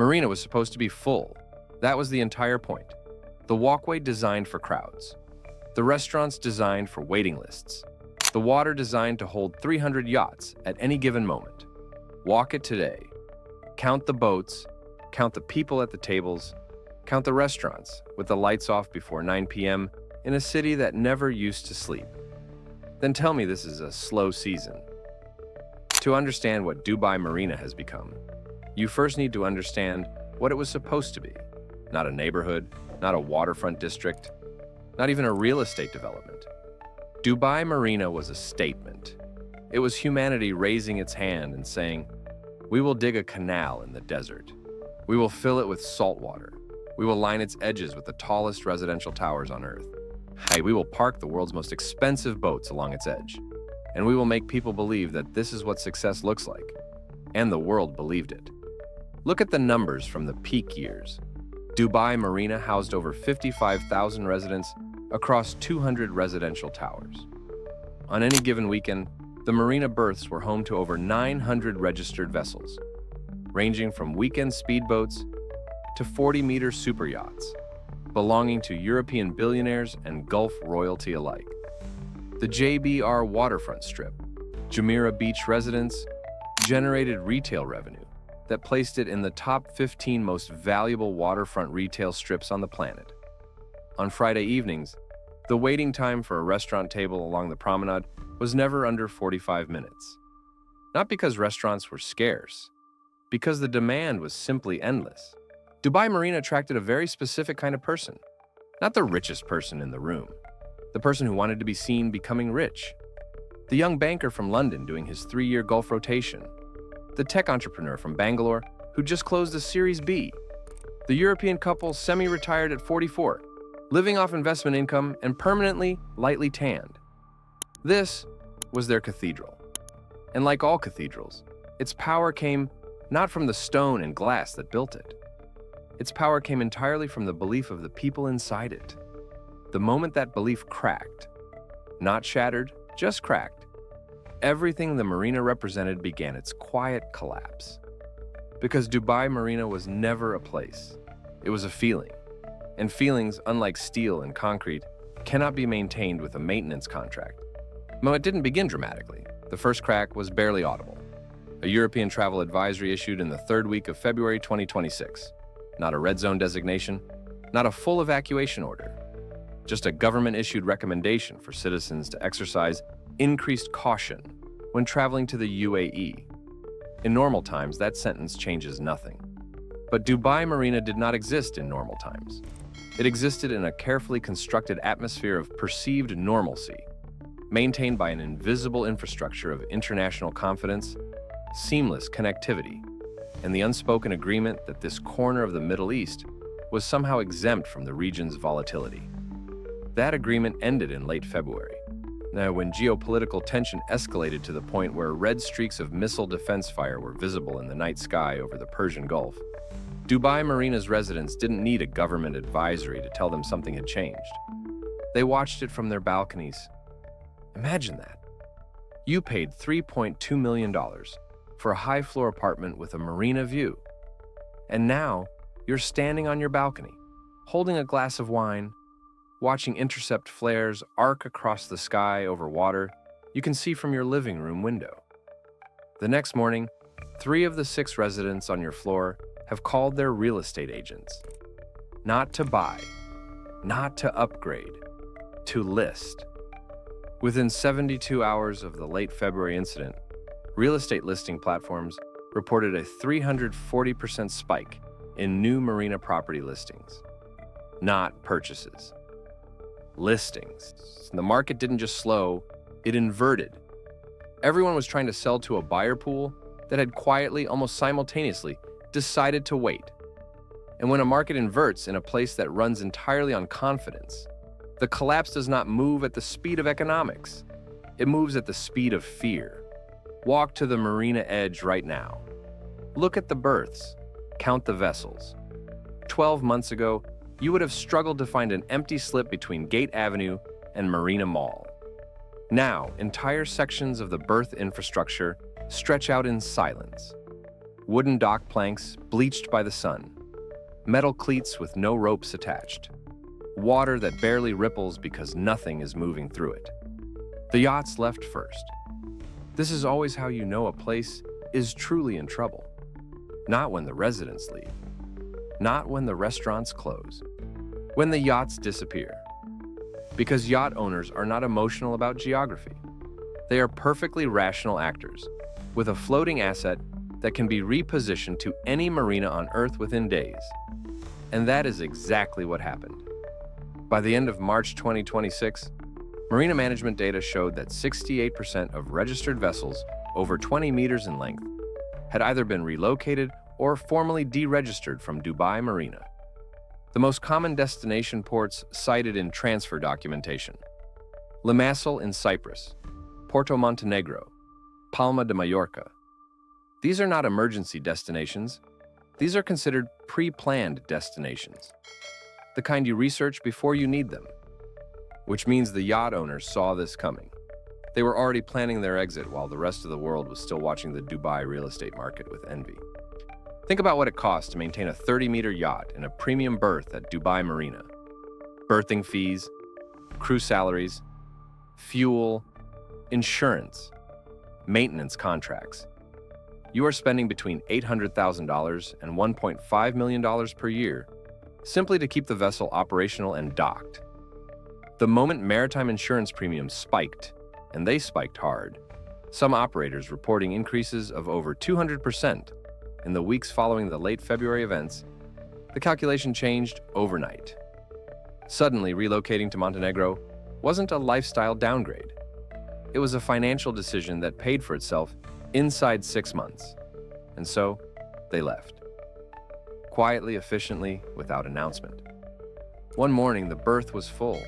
Marina was supposed to be full. That was the entire point. The walkway designed for crowds. The restaurants designed for waiting lists. The water designed to hold 300 yachts at any given moment. Walk it today. Count the boats, count the people at the tables, count the restaurants with the lights off before 9 p.m. in a city that never used to sleep. Then tell me this is a slow season. To understand what Dubai Marina has become, you first need to understand what it was supposed to be. Not a neighborhood, not a waterfront district, not even a real estate development. Dubai Marina was a statement. It was humanity raising its hand and saying, "We will dig a canal in the desert. We will fill it with salt water. We will line its edges with the tallest residential towers on Earth. Hey, we will park the world's most expensive boats along its edge. And we will make people believe that this is what success looks like." And the world believed it. Look at the numbers from the peak years. Dubai Marina housed over 55,000 residents across 200 residential towers. On any given weekend, the marina berths were home to over 900 registered vessels, ranging from weekend speedboats to 40-meter super yachts, belonging to European billionaires and Gulf royalty alike. The JBR waterfront strip, Jumeirah Beach residents, generated retail revenue that placed it in the top 15 most valuable waterfront retail strips on the planet. On Friday evenings, the waiting time for a restaurant table along the promenade was never under 45 minutes. Not because restaurants were scarce, because the demand was simply endless. Dubai Marina attracted a very specific kind of person, not the richest person in the room, the person who wanted to be seen becoming rich, the young banker from London doing his 3-year Gulf rotation, the tech entrepreneur from Bangalore who just closed a Series B, the European couple semi-retired at 44, living off investment income and permanently lightly tanned. This was their cathedral. And like all cathedrals, its power came not from the stone and glass that built it. Its power came entirely from the belief of the people inside it. The moment that belief cracked, not shattered, just cracked, everything the marina represented began its quiet collapse. Because Dubai Marina was never a place. It was a feeling. And feelings, unlike steel and concrete, cannot be maintained with a maintenance contract. No, it didn't begin dramatically. The first crack was barely audible. A European travel advisory issued in the 3rd week of February 2026. Not a red zone designation, not a full evacuation order. Just a government-issued recommendation for citizens to exercise increased caution when traveling to the UAE. In normal times, that sentence changes nothing. But Dubai Marina did not exist in normal times. It existed in a carefully constructed atmosphere of perceived normalcy, maintained by an invisible infrastructure of international confidence, seamless connectivity, and the unspoken agreement that this corner of the Middle East was somehow exempt from the region's volatility. That agreement ended in late February. Now, when geopolitical tension escalated to the point where red streaks of missile defense fire were visible in the night sky over the Persian Gulf, Dubai Marina's residents didn't need a government advisory to tell them something had changed. They watched it from their balconies. Imagine that. You paid $3.2 million for a high-floor apartment with a marina view. And now, you're standing on your balcony, holding a glass of wine, watching intercept flares arc across the sky over water you can see from your living room window. The next morning, 3 of the 6 residents on your floor have called their real estate agents. Not to buy, not to upgrade, to list. Within 72 hours of the late February incident, real estate listing platforms reported a 340% spike in new marina property listings. Not purchases. Listings. The market didn't just slow, it inverted. Everyone was trying to sell to a buyer pool that had quietly, almost simultaneously, decided to wait. And when a market inverts in a place that runs entirely on confidence, the collapse does not move at the speed of economics. It moves at the speed of fear. Walk to the marina edge right now. Look at the berths. Count the vessels. 12 months ago, you would have struggled to find an empty slip between Gate Avenue and Marina Mall. Now, entire sections of the berth infrastructure stretch out in silence. wooden dock planks bleached by the sun, metal cleats with no ropes attached, water that barely ripples because nothing is moving through it. The yachts left first. This is always how you know a place is truly in trouble. Not when the residents leave. Not when the restaurants close. When the yachts disappear. Because yacht owners are not emotional about geography. They are perfectly rational actors, with a floating asset that can be repositioned to any marina on Earth within days. And that is exactly what happened. By the end of March 2026, marina management data showed that 68% of registered vessels over 20 meters in length had either been relocated or formally deregistered from Dubai Marina. The most common destination ports cited in transfer documentation: Limassol in Cyprus, Porto Montenegro, Palma de Mallorca. These are not emergency destinations. These are considered pre-planned destinations, the kind you research before you need them, which means the yacht owners saw this coming. They were already planning their exit while the rest of the world was still watching the Dubai real estate market with envy. Think about what it costs to maintain a 30-meter yacht in a premium berth at Dubai Marina. Berthing fees, crew salaries, fuel, insurance, maintenance contracts. You are spending between $800,000 and $1.5 million per year simply to keep the vessel operational and docked. The moment maritime insurance premiums spiked, and they spiked hard, some operators reporting increases of over 200% in the weeks following the late February events, the calculation changed overnight. Suddenly, relocating to Montenegro wasn't a lifestyle downgrade. It was a financial decision that paid for itself inside 6 months. And so, they left. Quietly, efficiently, without announcement. One morning, the berth was full.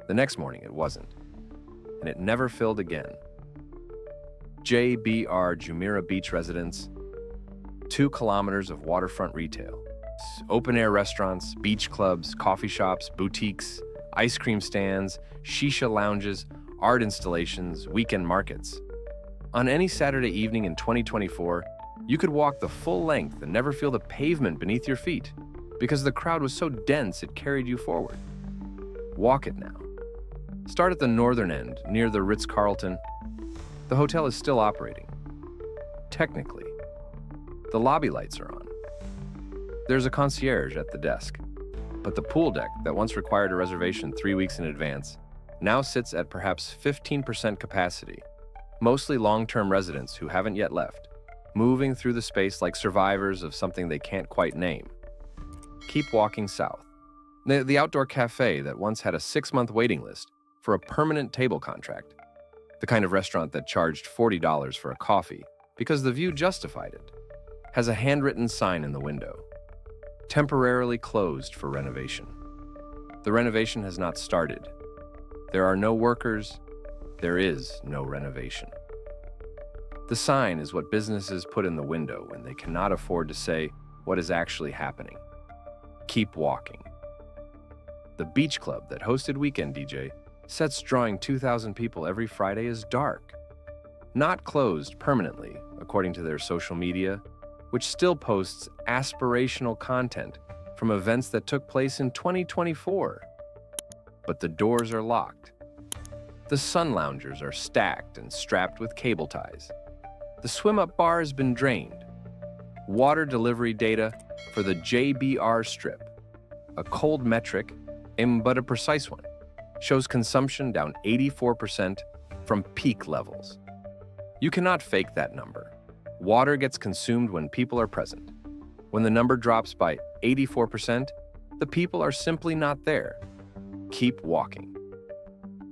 The next morning, it wasn't. And it never filled again. JBR Jumeirah Beach residents, 2 kilometers of waterfront retail, open-air restaurants, beach clubs, coffee shops, boutiques, ice cream stands, shisha lounges, art installations, weekend markets. On any Saturday evening in 2024, you could walk the full length and never feel the pavement beneath your feet because the crowd was so dense it carried you forward. Walk it now. Start at the northern end, near the Ritz-Carlton. The hotel is still operating. Technically. The lobby lights are on. There's a concierge at the desk. But the pool deck that once required a reservation 3 weeks in advance now sits at perhaps 15% capacity. Mostly long-term residents who haven't yet left, moving through the space like survivors of something they can't quite name. Keep walking south. The outdoor cafe that once had a 6-month waiting list for a permanent table contract. The kind of restaurant that charged $40 for a coffee because the view justified it, has a handwritten sign in the window. Temporarily closed for renovation. The renovation has not started. There are no workers. There is no renovation. The sign is what businesses put in the window when they cannot afford to say what is actually happening. Keep walking. The beach club that hosted Weekend DJ sets drawing 2,000 people every Friday is dark. Not closed permanently, according to their social media, which still posts aspirational content from events that took place in 2024. But the doors are locked. The sun loungers are stacked and strapped with cable ties. The swim-up bar has been drained. Water delivery data for the JBR strip, a cold metric, but a precise one, shows consumption down 84% from peak levels. You cannot fake that number. Water gets consumed when people are present. When the number drops by 84%, the people are simply not there. Keep walking.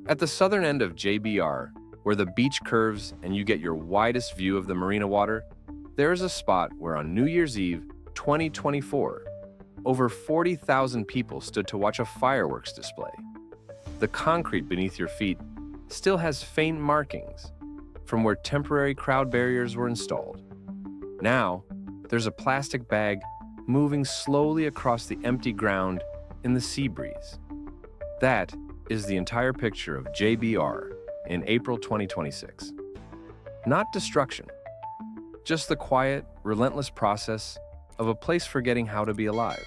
At the southern end of JBR, where the beach curves and you get your widest view of the marina water, there is a spot where on New Year's Eve, 2024, over 40,000 people stood to watch a fireworks display. The concrete beneath your feet still has faint markings from where temporary crowd barriers were installed. Now, there's a plastic bag moving slowly across the empty ground in the sea breeze. That is the entire picture of JBR in April 2026. Not destruction, Just the quiet, relentless process of a place forgetting how to be alive.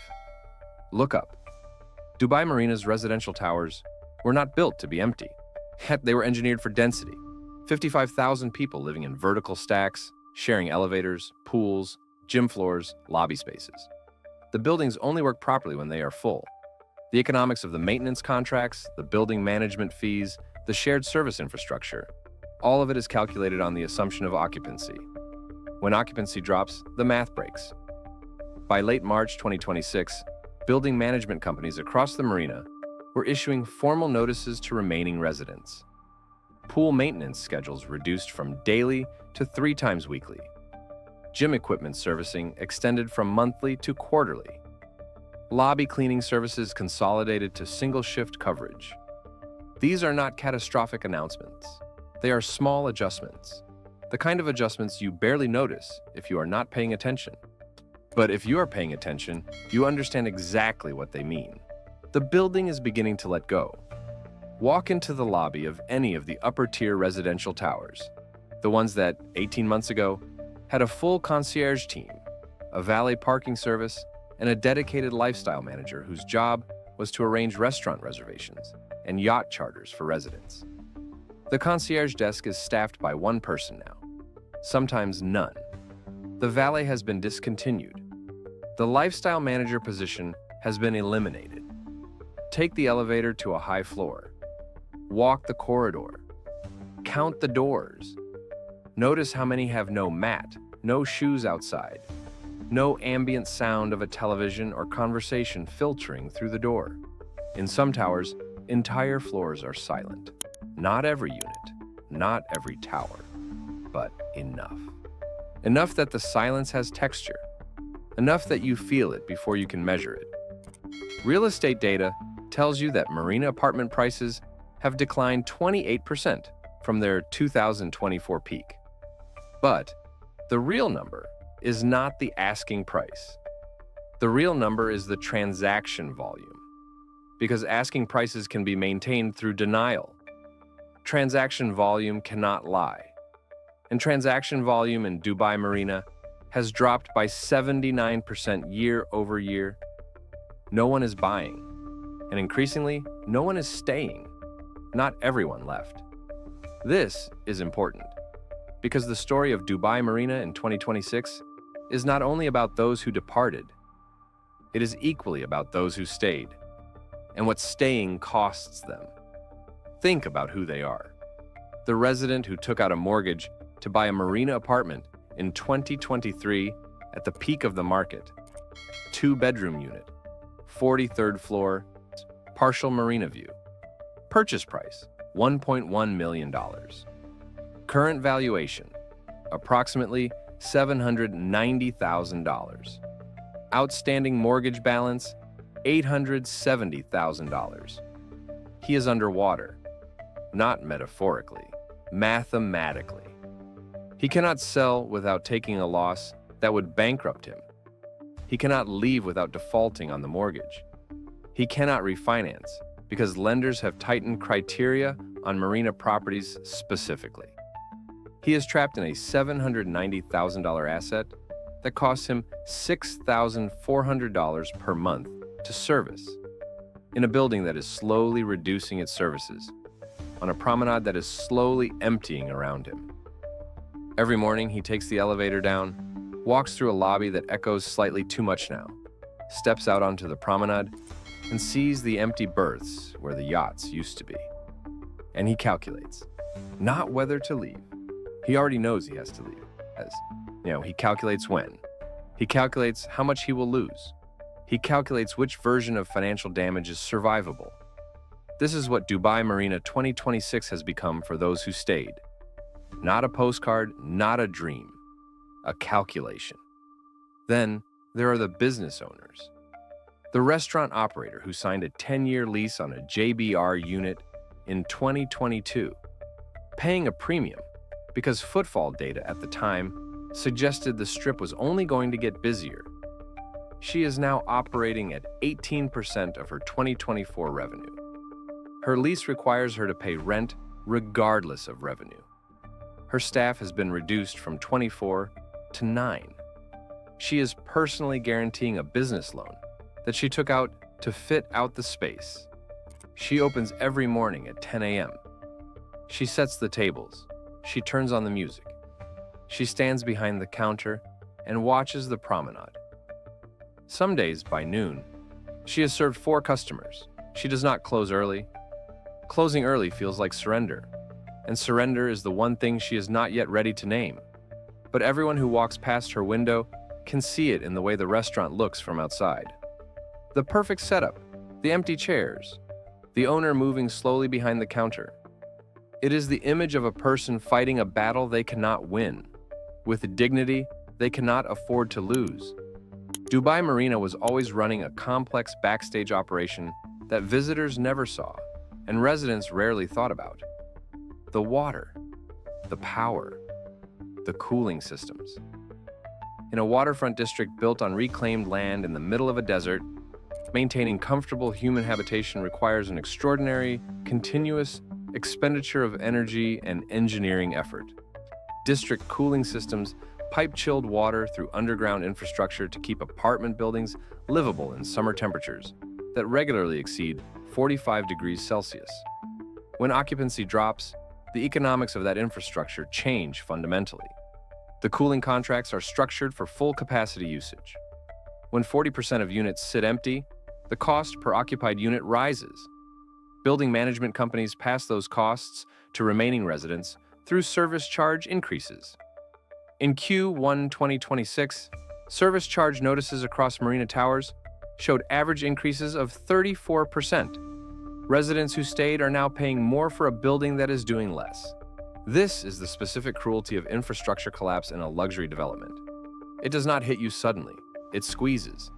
Look up. Dubai Marina's residential towers were not built to be empty. Yet they were engineered for density. 55,000 people living in vertical stacks, sharing elevators, pools, gym floors, lobby spaces. The buildings only work properly when they are full. The economics of the maintenance contracts, the building management fees, the shared service infrastructure, all of it is calculated on the assumption of occupancy. When occupancy drops, the math breaks. By late March 2026, building management companies across the marina were issuing formal notices to remaining residents. Pool maintenance schedules reduced from daily to 3 times weekly. Gym equipment servicing extended from monthly to quarterly. Lobby cleaning services consolidated to single-shift coverage. These are not catastrophic announcements. They are small adjustments, the kind of adjustments you barely notice if you are not paying attention. But if you are paying attention, you understand exactly what they mean. The building is beginning to let go. Walk into the lobby of any of the upper-tier residential towers, the ones that, 18 months ago, had a full concierge team, a valet parking service, and a dedicated lifestyle manager whose job was to arrange restaurant reservations and yacht charters for residents. The concierge desk is staffed by one person now, sometimes none. The valet has been discontinued. The lifestyle manager position has been eliminated. Take the elevator to a high floor. Walk the corridor. Count the doors. Notice how many have no mat, no shoes outside, no ambient sound of a television or conversation filtering through the door. In some towers, entire floors are silent. Not every unit, not every tower, but enough. Enough that the silence has texture. Enough that you feel it before you can measure it. Real estate data tells you that marina apartment prices have declined 28% from their 2024 peak. But the real number is not the asking price. The real number is the transaction volume, because asking prices can be maintained through denial. Transaction volume cannot lie. And transaction volume in Dubai Marina has dropped by 79% year over year. No one is buying, and increasingly, no one is staying. Not everyone left. This is important, because the story of Dubai Marina in 2026 is not only about those who departed, it is equally about those who stayed, and what staying costs them. Think about who they are. The resident who took out a mortgage to buy a marina apartment in 2023 at the peak of the market. 2-bedroom unit, 43rd floor, partial marina view. Purchase price, $1.1 million. Current valuation, approximately $790,000. Outstanding mortgage balance, $870,000. He is underwater, not metaphorically, mathematically. He cannot sell without taking a loss that would bankrupt him. He cannot leave without defaulting on the mortgage. He cannot refinance because lenders have tightened criteria on marina properties specifically. He is trapped in a $790,000 asset that costs him $6,400 per month to service, in a building that is slowly reducing its services, on a promenade that is slowly emptying around him. Every morning, he takes the elevator down, walks through a lobby that echoes slightly too much now, steps out onto the promenade, and sees the empty berths where the yachts used to be. And he calculates, not whether to leave. He already knows he has to leave, he calculates when. He calculates how much he will lose. He calculates which version of financial damage is survivable. This is what Dubai Marina 2026 has become for those who stayed. Not a postcard, not a dream, a calculation. Then there are the business owners. The restaurant operator who signed a 10-year lease on a JBR unit in 2022, paying a premium because footfall data at the time suggested the strip was only going to get busier. She is now operating at 18% of her 2024 revenue. Her lease requires her to pay rent regardless of revenue. Her staff has been reduced from 24 to 9. She is personally guaranteeing a business loan that she took out to fit out the space. She opens every morning at 10 a.m. She sets the tables. She turns on the music. She stands behind the counter and watches the promenade. Some days, by noon, she has served 4 customers. She does not close early. Closing early feels like surrender, and surrender is the one thing she is not yet ready to name. But everyone who walks past her window can see it in the way the restaurant looks from outside. The perfect setup, the empty chairs, the owner moving slowly behind the counter. It is the image of a person fighting a battle they cannot win, with dignity they cannot afford to lose. Dubai Marina was always running a complex backstage operation that visitors never saw and residents rarely thought about. The water, the power, the cooling systems. In a waterfront district built on reclaimed land in the middle of a desert, maintaining comfortable human habitation requires an extraordinary, continuous expenditure of energy and engineering effort. District cooling systems pipe chilled water through underground infrastructure to keep apartment buildings livable in summer temperatures that regularly exceed 45 degrees Celsius. When occupancy drops, the economics of that infrastructure change fundamentally. The cooling contracts are structured for full capacity usage. When 40% of units sit empty, the cost per occupied unit rises. Building management companies pass those costs to remaining residents through service charge increases. In Q1 2026, service charge notices across Marina Towers showed average increases of 34%. Residents who stayed are now paying more for a building that is doing less. This is the specific cruelty of infrastructure collapse in a luxury development. It does not hit you suddenly. It squeezes.